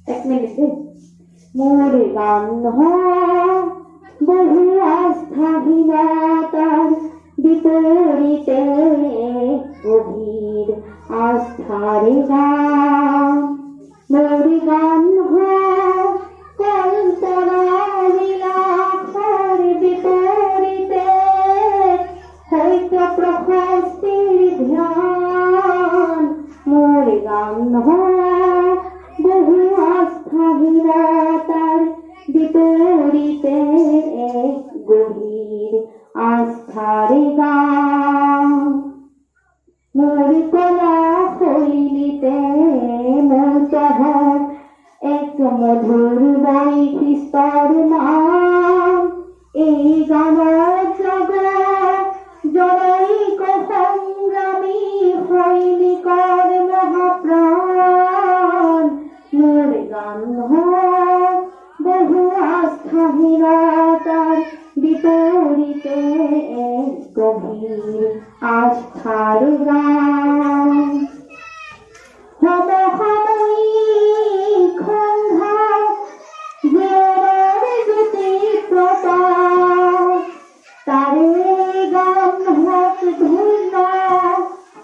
এক মিনিট মোর গান বহু আস্থাহীনতার বিপরীতে গভীর আস্থার গান। মোর গান কল্পনার বিপরীতে হয়তো প্রশস্তির ধ্যান। মোর গান বহু আস্থাহীনতার বিপরীতে গভীর আস্থার গান। মোর কলা শৈলীতে মোর চহর এক মধুর বৈশিষ্ট্যর নাম। এই গানের জগৎ জনৈক সংগ্রামী সৈনিকর মহাপ্রাণ। মোর গান বহু আস্থাহীনতার বিপরীতে গভীর আস্থার গান। সমসাময়িক সংঘাত জীবনের জ্যোতি প্রতাপ, তারে গান হোক ধন্য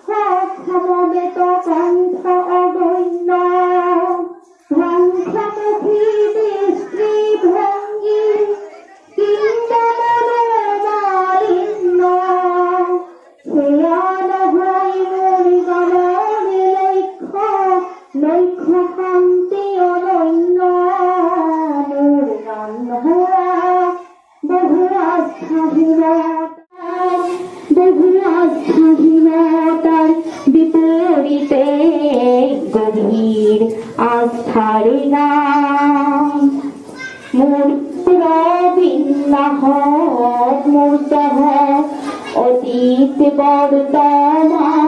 হোক সমবেত কণ্ঠ অগণ্য। ধ্বংসমুখী দৃষ্টিভঙ্গি কিংবা মনোমালিন্য, সেয়া নহয় মোর গানৰ লক্ষ্য শান্তি অনন্য। মোর গান বহু আস্থাহীনতার বিপরীতে গভীর আস্থার গান। মোর প্রবীণাহত মোর চহর অতীত বর্তমান,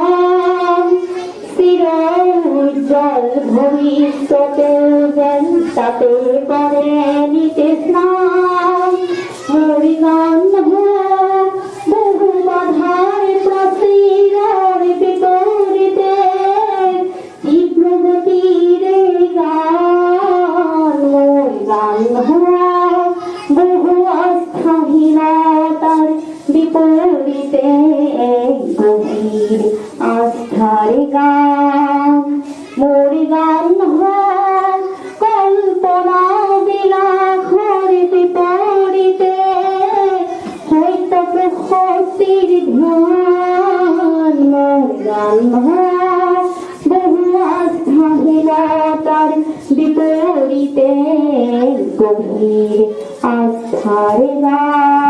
চির উজ্জ্বল ভবিষ্যতে যেন তাতে করে নিতে স্নান। মোর গান বহু বাধার প্রাচীরের বিপরীতে তীব্র গতির গান। মোর গান বহু আস্থাহীনতার বিপরীতে গভীর আস্থার গান। মোর গান কল্পনা বিলাসের বিপরীতে হয়তো প্রশস্তির ধ্যান। মোর গান বহু আস্থাহীনতার বিপরীতে গভীর আস্থার গান।